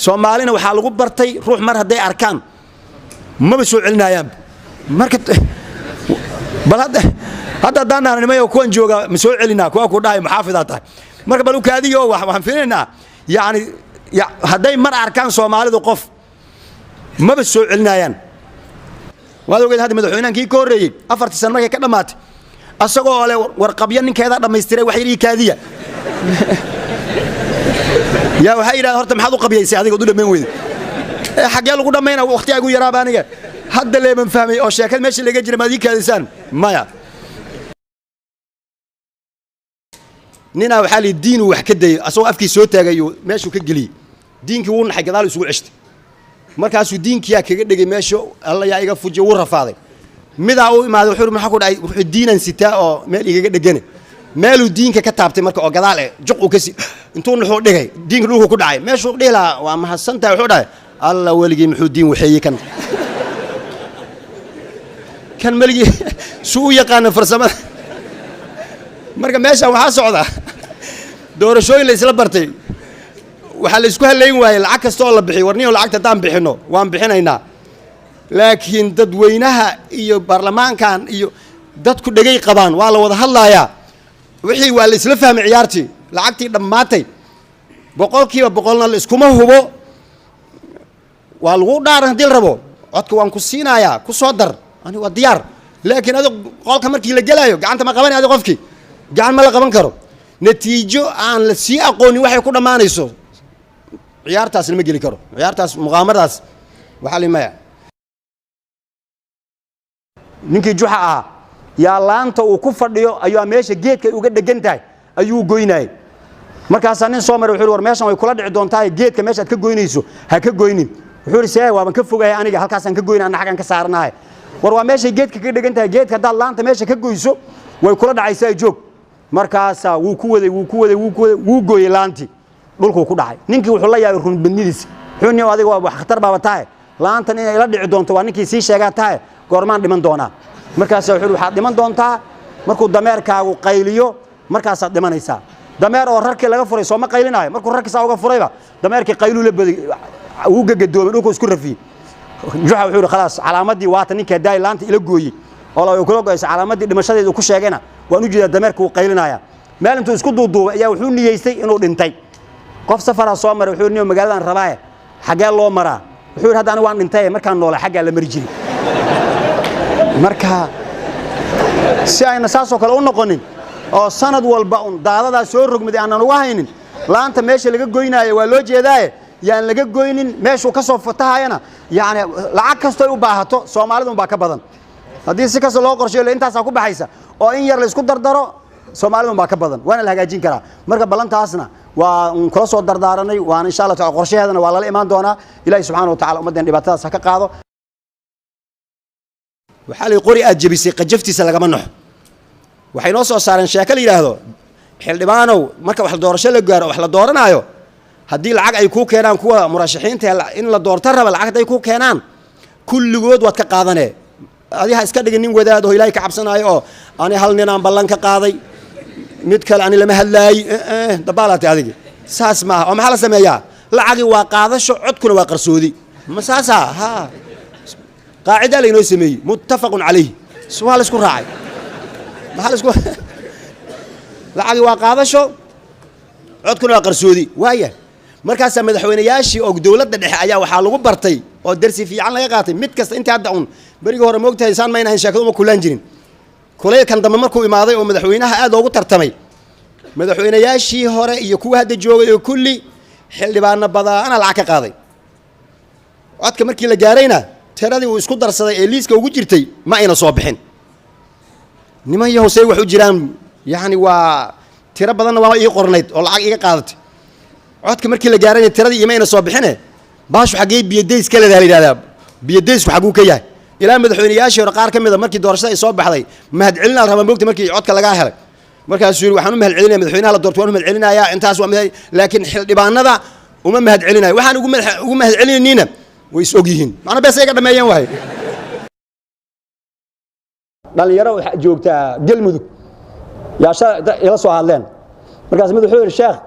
soomaalina waxa lagu bartay ruux mar haday arkaan ma soo celinayaan marka bal hadda daanana nimayo kuwan jooga ma soo celinaa kuwa ku dhaay muxaafida tahay marka bal u kaadiyo waxaan fiirinaa yaani haday mar arkaan Soomaalidu qof ma soo celinayaan waad ogeed hadda madaxweynankii ka horeeyay 4 sano markay ka dhamaatay asagoo le warqabyo ninkeeda dhameystiray wax yiri kaadiya يا وحيد هرت محضو قبيل سعدي قدوله من وين حاجة لو قدام منا وقتي أقول يا رابانية هذا اللي من فهمي أو شكل ماشي اللي جري ما ذيك الإنسان مايا نينا وحالي الدين وحكدي أسوأ أفكي سوتة جيو ماشي وكجلي دين كون حاجة ذا يسوق عشت مركز الدين كيا كجدي ماشي الله يعيق فوجي ورفاضي مدعو ما ذو حرم حكون الدين نسيتها أو مالي جد جنة مالو دين ككتابتي مركو قدالة جقو كسي انتو نحو دغاي دين روحو كدعاي ماشو ديلا وا ما حسنتا وحو داي الله ولغي محو دين وحيي كان ملغي سو يقان فرسمه marka meesha waxa socda doorashooyin la isla bartay waxa la isku haleyn waayay lacag kasto la bixiyo warniyo lacagta taan bixino waan bixinaynaa laakiin dadweynaha iyo baarlamaankan iyo dadku dhagay qabaan waa la wada hadlayaa wixii waa la isla fahmay ciyaartii lacagtii dhamaatay boqolkiiba boqolna la iskuma hubo waa lagu dhaaran hadii la rabo codka waan ku siinayaa ku soo dar ani waa diyaar laakiin adiga qolka markii la galayo gacanta ma qaban adiga qofkii gacan ma la qaban karo natiijo aan la sii aqooni waxay ku dhamaanayso ciyaartaas lama geli karo ciyaartaas muqaamaradaas waxa la imaaya ninkii juxa ah yaa laanta uu ku fadhiyo ayuu meesha geedka uga dhagan tahay ayuu goynay markaas nin soo maray wuxuu war meeshan way kula dhici doontaa geedka meesha aad ka goynayso ha ka goynin wuxuu risay waaban ka fogahay aniga halkaas aan ka goynaa xaqan ka saarnaay war waa meesha geedka ka dhagan tahay geedka dad laanta meesha ka goyso way kula dhacaysaa joog markaas wuu ku waday gooyay laanti dhulku ku dhacay ninkii wuxuu la yaabay run badnidiis xunniyo adiga waa wax khatar baaba tahay laantan inay la dhici doonto waa ninkii sii sheegaa tahay goormaan dhiman doonaa markaas wuxuu waxaad dhiman doontaa markuu dameerkaagu qayliyo markaas aad dhimanaysaa dameer oo rarkii laga furay soo ma qaylinayo markuu rarkiisa uga furayba dameerkii qaylu la baday uu gagadoomay dhulku isku rafiyay juxa wuxuu khalaas calaamadii waata ninka daay laanta ila gooyay oo la kula go'aysa calaamadii dhimashadeedu ku sheegayna waan u jeedaa dameerku qaylinaya meel intuu isku duuduubay ayaa wuxuu niyeystay inuu dhintay qof safara soo maray wuxuu niyo magaaladan rabaa xagee loo maraa wuxuu hadda anigu waan dhintay markaan noolaa xagga la mari jiray marka si ayna saasoo kale u noqonin oo sanad walba daadada soo rogmaday aanan uga haynin laanta meesha laga goynaayo waa loo jeedaa yaan laga goynin meeshu ka soo fatahayna yaani lacag kasto ay u baahato Soomaalidu baa ka badan hadii si kasto loo qorsheeyo intaas ku baxaysa oo in yar la isku dardaro Soomaalidu baa ka badan waana la hagaajin karaa marka balantaasna waa kala soo dardaaranay waan insha Allah taala qorsheedana waa la imaan doona Ilaahay subhanahu wa ta'ala ummadan dhibaatadaas ka qaado waxa la qori aad jabisay qajaftiisa laga manax waxay noo soo saareen sheekal yiraahdo xildhibaanow marka wax doorasho la gaaro wax la dooranayo hadii lacag ay ku keenaan kuwa murashaxiinta in la doorto raba lacag ay ku keenaan kulligood waad ka qaadanee adiga iska dhigin nin wadaad oo Ilaahay ka cabsanayo oo aan hal nin aan ballan ka qaaday mid kale aan lama hadlaay dabalata adiga saas ma oo maxaa la sameeyaa lacagi waa qaadasho codkuna waa qarsoodi ma saasa ha qaacida la inoo sameeyay muttafaqun alayhi su'aal isku raacay maxaa isku lacagi waa qaadasho codkuna waa qarsoodi waaya markaas madaxweynayaashii oo dawladda dhexe ayaa waxa lagu bartay oo darsi fiican laga qaatay mid kasta inta hadda bariga hore moogtahay saan ma inahan sheekadu ma kulaan jirin kulay kan dambe markuu imaaday oo madaxweynaha aad ugu tartamay madaxweynayaashii hore iyo kuwa hadda joogay oo kulli xildhibaano badana lacag ka qaaday codka markii la gaarayna tiradii uu isku darsaday ee liiska ugu jirtay ma ayna soo bixin niman yahoosay wax u jiraan yaani waa tira badan waa ii qornayd oo lacag iga qaadatay codka markii la gaarayna tiradii iimayna soo bixine baashu xagee biyadeys kala yiraahdaa biyadeysku xaguu ka yahay ilaa madaxweynayaashii hore qaar kamid markii doorashada ay soo baxday mahad celinaal raba moogta markii codka laga helay markaas uu waxaan u mahad celinayaa madaxweynaha la doorto waan u mahad celinayaa intaas waa laakiin xildhibaanada uma mahad celinayo waxaan ugu mahad celinayna way is og yihiin macna bees ay ka dhameeyeen wahay dhalinyaro joogta galmudug yaasha ila soo hadleen markaas madaxweyne sheekh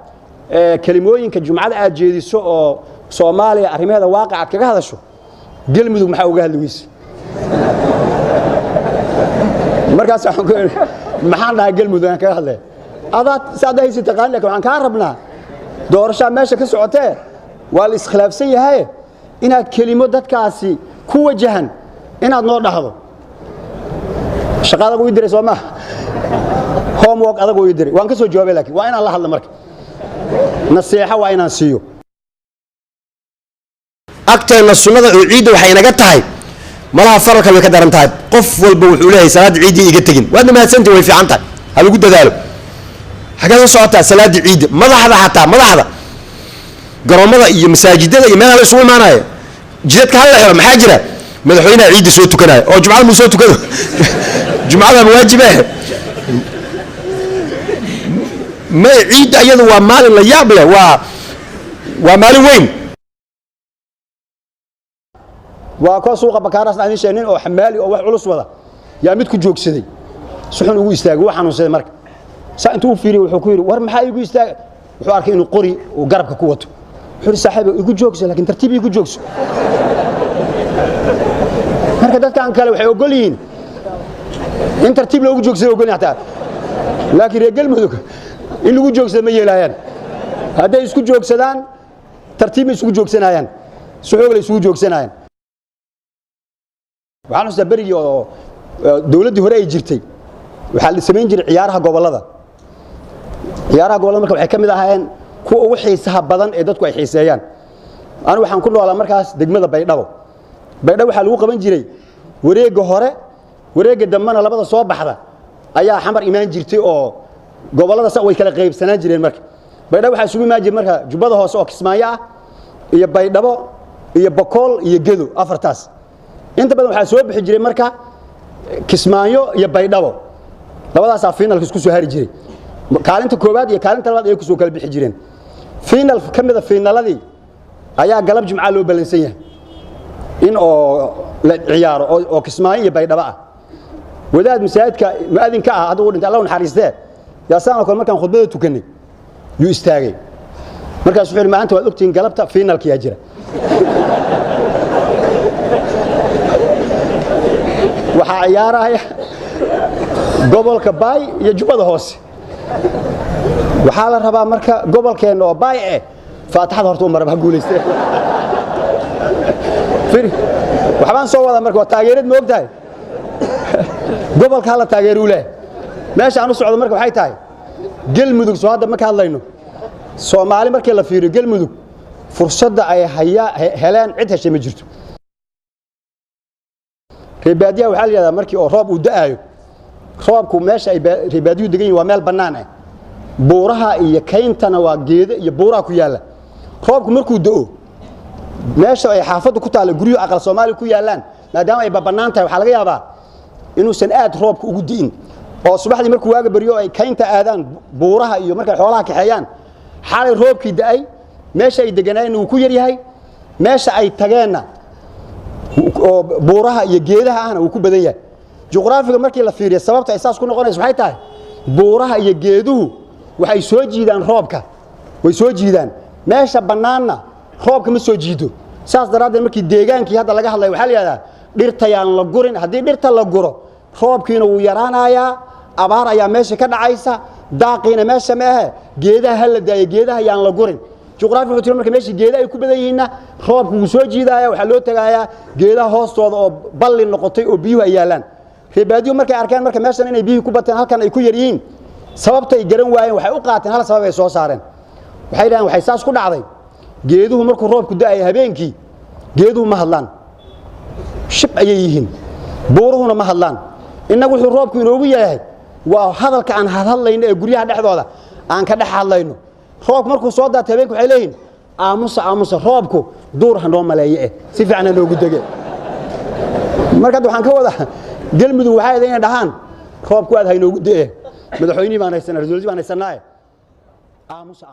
kalimooyinka jumcada aad jeediso oo Soomaaliya arrimaheeda waaqicad kaga hadasho galmudug maxaa uga hadlayis markaas waxaan ku maxaan dhahay galmudug aan kaga hadlay adaad saadaysi taqaan laakiin waxaan ka rabnaa doorasho meesha ka socotee waa la iskhilaafsan yahay inaad kelimo dadkaasi ku wajahan inaad noo dhaxdo shaqada ugu diray Soomaa homework adag ugu diray waan ka soo jawaabay laakiin waa inaan la hadlo marka nasiixa waa inaan siiyo agteena sunnada oo ciid waxay naga tahay malaha faralka way ka daran tahay qof walba wuxuu leeyahay salaad ciid iga tagin waad mahadsantii way fiican tahay hal ugu dadaalo xagga socota salaad ciid madaxda hataa madaxda garoomada iyo masaajidada iyo meelaha la isugu imaanayo jidadka hal la xiro maxaa jira madaxweynaha ciid soo tukanayo oo jumcada soo tukado jumcada waajibe ma ciid ayadu waa maalin la yaab leh waa maalin weyn waa ka suuqa bakaaraas aan sheegnin oo xamaali oo wax culus wada yaa mid ku joogsaday suxun ugu istaagay waxaan xanuunsaday marka saa intuu fiiriyo wuxuu ku yiri war maxaa igu istaagay wuxuu arkay inuu qori oo garabka ku wato wuxuu saaxiib igu joogso laakiin tartiib igu joogso marka dadkan kale waxay ogol yihiin in tartiib loogu joogsado ogol yahay laakiin reegal mudug in lagu joogsado ma yeelayaan haday isku joogsadaan tartiib isku joogsanayaan suxoog la isku joogsanayaan waxaan u sabariyay oo dawladii hore ay jirtay waxa la sameyn jiray ciyaaraha gobolada marka waxay kamid ahaayeen kuwa ugu xiisaha badan ee dadku ay xiiseeyaan aan waxaan ku noolaa markaas degmada Baydhabo waxa lagu qaban jiray wareega hore wareega dambana labada soo baxda ayaa xamar imaan jirtay oo gobolada sax way kala qaybsanaan jireen marka Baydhabo waxa isugu imaan jiray marka Jubbada Hoose oo Kismaayo ah iyo Baydhabo iyo Boqol iyo Gedo afartaas inta badan waxa soo bixi jiray marka Kismaayo iyo Baydhabo labadaas finalka isku soo hari jiray kaalinta koobaad iyo kaalinta labaad ay ku soo kala bixi jireen final kamida finaladii ayaa galab jumca loo balansan yahay in oo la ciyaaro oo Kismaayo iyo Baydhabo ah wadaad masaajidka muadinka ah haduu dhinta Allah naxariistee yaa saano kale markaan khudbada tukanay yu istaagay markaas wuxuu maanta waad ogtiin galabta finalka yaa jira waxa ciyaaraya gobolka Baay iyo Jubbada Hoose waxa la rabaa marka gobolkeena oo Baay faataxada horta umar ba guuleystay firi waxaan soo wada marka taageerad ma ogtahay gobolka la taageero leh meesha aanu socdo marka waxay tahay galmudug soo hadda ma ka hadlayno Soomaali markii la fiiriyo galmudug fursada ay helaan cid heshay ma jirto reebaadiya waxa la yiraahdaa markii oo roob u da'ayo roobku meesha ay reebaadiyu degan yihiin waa meel banaan ah buuraha iyo kayntana waa geedo iyo buuraha ku yaala roobku markuu da'o meesha ay xaafadu ku taalo guriyo aqal Soomaali ku yaalaan maadaama ay banaan tahay waxa laga yaabaa inuu san aad roobku ugu diin oo subaxdii markuu waaga bariyo ay kaynta aadaan buuraha iyo markay xoolaha kaxeeyaan xalay roobkii da'ay meesha ay deganayeen uu ku yar yahay meesha ay tageenna oo buuraha iyo geedaha ahna uu ku badan yahay juqraafiga markii la fiiriyo sababta ay saas ku noqonayso waxay tahay buuraha iyo geeduhu waxay soo jiidaan roobka way soo jiidaan meesha banaanna roobka ma soo jiido saas daraaddeed markii deegaankii hadda laga hadlay waxa la yiraahdaa dhirta yaan la gurin hadii dhirta la guro roobkiina uu yaraanayaa abaar ayaa meesha ka dhacaysa daaqina meesha ma aha geedaha la daayo geedaha yaan la gurin juqraafigu wuxuu marka meesha geedaha ay ku badan yihiin roobku uu soo jiidaya waxa loo tagayaa geedaha hoostooda oo balli noqotay oo biyuhu ay yaalaan reebaadiyo markay arkaan marka meeshan inay biyuhu ku bataan halkan ay ku yar yihiin sababtay garan waayeen waxay u qaateen hal sabab ay soo saareen waxay yiraahdeen waxay saas ku dhacday geeduhu markuu roobku da'ay habeenkii geeduhu ma hadlaan shib ayay yihiin buuruhuna ma hadlaan inagu wuxuu roobku inoogu yahay waa hadalka aan hadlayno ee guryaha dhexdooda aan ka dhex hadlayno roobku markuu soo daatay habeenkii waxay leeyihiin aamusa roobku duur hanoo maleeyay si fiican loogu dagay marka waxaan ka wada galmudug waxay inay dhahaan roobku aad haynoogu da'e madaxweynaha baan haysanaa rasuulkiisa baan haysanaa aamusa